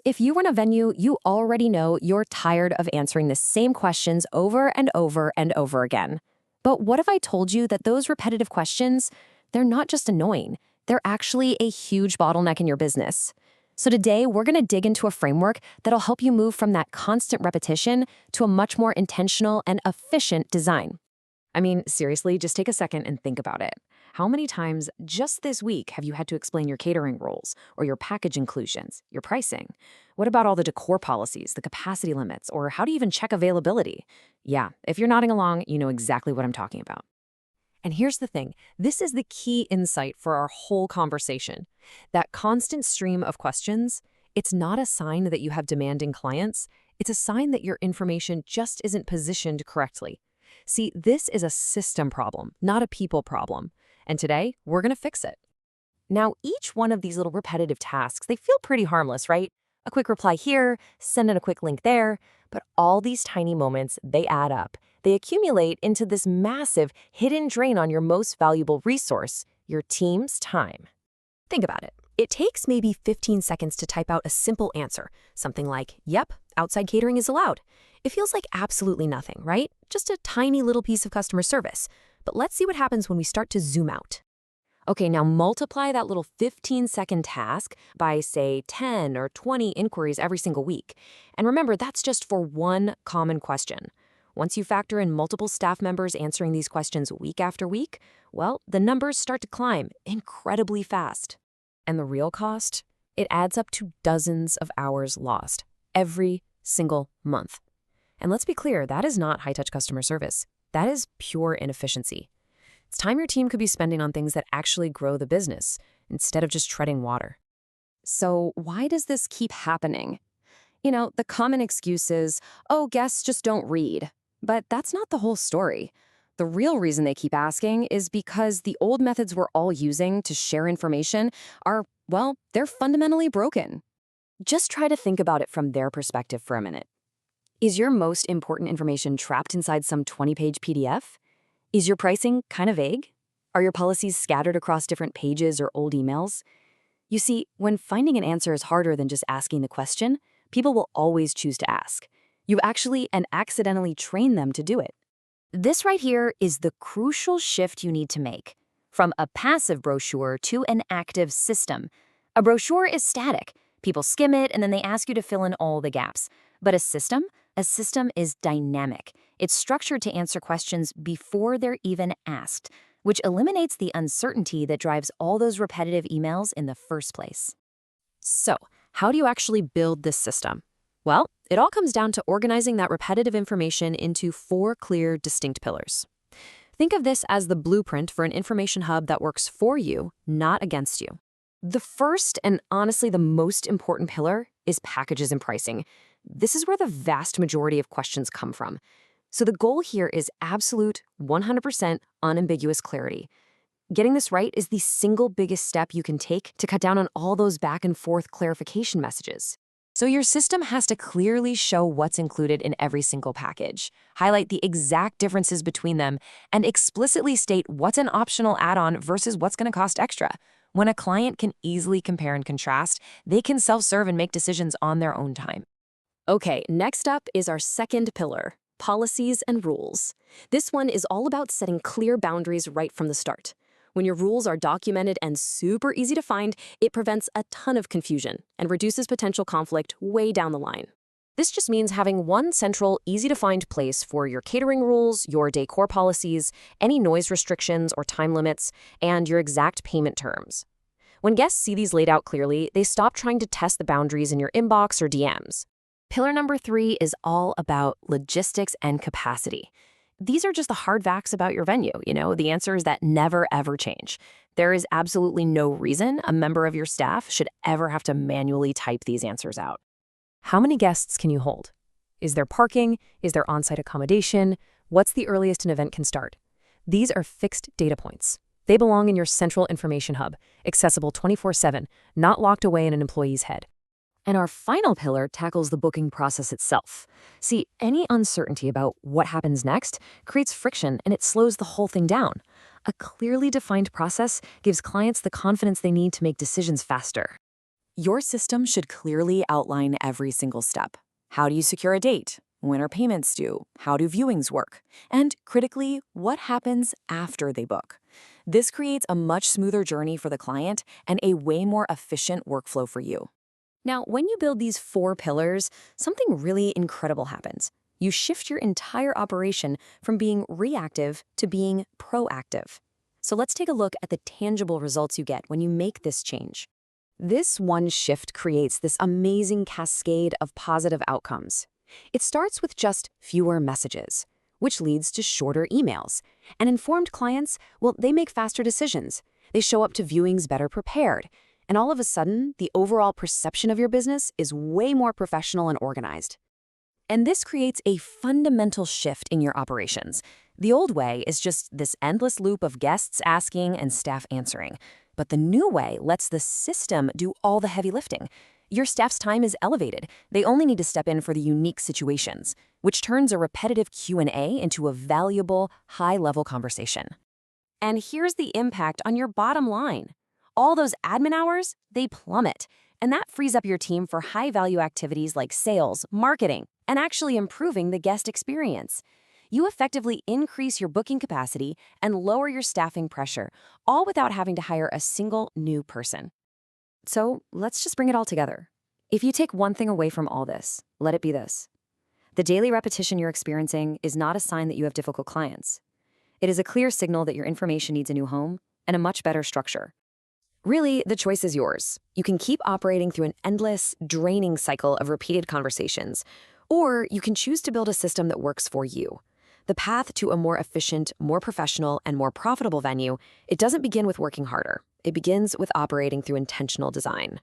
If you run a venue, you already know you're tired of answering the same questions over and over and over again. But what if I told you that those repetitive questions, they're not just annoying, they're actually a huge bottleneck in your business? So today, we're going to dig into a framework that'll help you move from that constant repetition to a much more intentional and efficient design. I mean, seriously, just take a second and think about it. How many times just this week have you had to explain your catering rules or your package inclusions, your pricing? What about all the decor policies, the capacity limits, or how do you even check availability? Yeah, if you're nodding along, you know exactly what I'm talking about. And here's the thing, this is the key insight for our whole conversation. That constant stream of questions, it's not a sign that you have demanding clients, it's a sign that your information just isn't positioned correctly. See, this is a system problem, not a people problem. And today, we're going to fix it. Now, each one of these little repetitive tasks, they feel pretty harmless, right? A quick reply here, send in a quick link there. But all these tiny moments, they add up. They accumulate into this massive hidden drain on your most valuable resource, your team's time. Think about it. It takes maybe 15 seconds to type out a simple answer, something like, yep, outside catering is allowed. It feels like absolutely nothing, right? Just a tiny little piece of customer service. But let's see what happens when we start to zoom out. Okay, now multiply that little 15-second task by, say, 10 or 20 inquiries every single week. And remember, that's just for one common question. Once you factor in multiple staff members answering these questions week after week, well, the numbers start to climb incredibly fast. And the real cost? It adds up to dozens of hours lost every single month. And let's be clear, that is not high-touch customer service. That is pure inefficiency. It's time your team could be spending on things that actually grow the business, instead of just treading water. So why does this keep happening? You know, the common excuse is, oh, guests just don't read. But that's not the whole story. The real reason they keep asking is because the old methods we're all using to share information are, well, they're fundamentally broken. Just try to think about it from their perspective for a minute. Is your most important information trapped inside some 20-page PDF? Is your pricing kind of vague? Are your policies scattered across different pages or old emails? You see, when finding an answer is harder than just asking the question, people will always choose to ask. You actually and accidentally train them to do it. This right here is the crucial shift you need to make. From a passive brochure to an active system. A brochure is static. People skim it and then they ask you to fill in all the gaps. But a system is dynamic. It's structured to answer questions before they're even asked, which eliminates the uncertainty that drives all those repetitive emails in the first place. So, how do you actually build this system? Well, it all comes down to organizing that repetitive information into 4 clear, distinct pillars. Think of this as the blueprint for an information hub that works for you, not against you. The first and honestly the most important pillar is packages and pricing. This is where the vast majority of questions come from. So the goal here is absolute, 100% unambiguous clarity. Getting this right is the single biggest step you can take to cut down on all those back and forth clarification messages. So your system has to clearly show what's included in every single package, highlight the exact differences between them, and explicitly state what's an optional add-on versus what's going to cost extra. When a client can easily compare and contrast, they can self-serve and make decisions on their own time. Okay, next up is our second pillar, policies and rules. This one is all about setting clear boundaries right from the start. When your rules are documented and super easy to find, it prevents a ton of confusion and reduces potential conflict way down the line. This just means having one central, easy-to-find place for your catering rules, your decor policies, any noise restrictions or time limits, and your exact payment terms. When guests see these laid out clearly, they stop trying to test the boundaries in your inbox or DMs. Pillar number 3 is all about logistics and capacity. These are just the hard facts about your venue, the answers that never, ever change. There is absolutely no reason a member of your staff should ever have to manually type these answers out. How many guests can you hold? Is there parking? Is there on-site accommodation? What's the earliest an event can start? These are fixed data points. They belong in your central information hub, accessible 24/7, not locked away in an employee's head. And our final pillar tackles the booking process itself. See, any uncertainty about what happens next creates friction and it slows the whole thing down. A clearly defined process gives clients the confidence they need to make decisions faster. Your system should clearly outline every single step. How do you secure a date? When are payments due? How do viewings work? And critically, what happens after they book? This creates a much smoother journey for the client and a way more efficient workflow for you. Now, when you build these 4 pillars, something really incredible happens. You shift your entire operation from being reactive to being proactive. So let's take a look at the tangible results you get when you make this change. This one shift creates this amazing cascade of positive outcomes. It starts with just fewer messages, which leads to shorter emails. And informed clients, well, they make faster decisions. They show up to viewings better prepared. And all of a sudden, the overall perception of your business is way more professional and organized. And this creates a fundamental shift in your operations. The old way is just this endless loop of guests asking and staff answering. But the new way lets the system do all the heavy lifting. Your staff's time is elevated. They only need to step in for the unique situations, which turns a repetitive Q&A into a valuable, high-level conversation. And here's the impact on your bottom line. All those admin hours, they plummet. And that frees up your team for high-value activities like sales, marketing, and actually improving the guest experience. You effectively increase your booking capacity and lower your staffing pressure, all without having to hire a single new person. So let's just bring it all together. If you take one thing away from all this, let it be this. The daily repetition you're experiencing is not a sign that you have difficult clients. It is a clear signal that your information needs a new home and a much better structure. Really, the choice is yours. You can keep operating through an endless, draining cycle of repeated conversations, or you can choose to build a system that works for you. The path to a more efficient, more professional, and more profitable venue, it doesn't begin with working harder. It begins with operating through intentional design.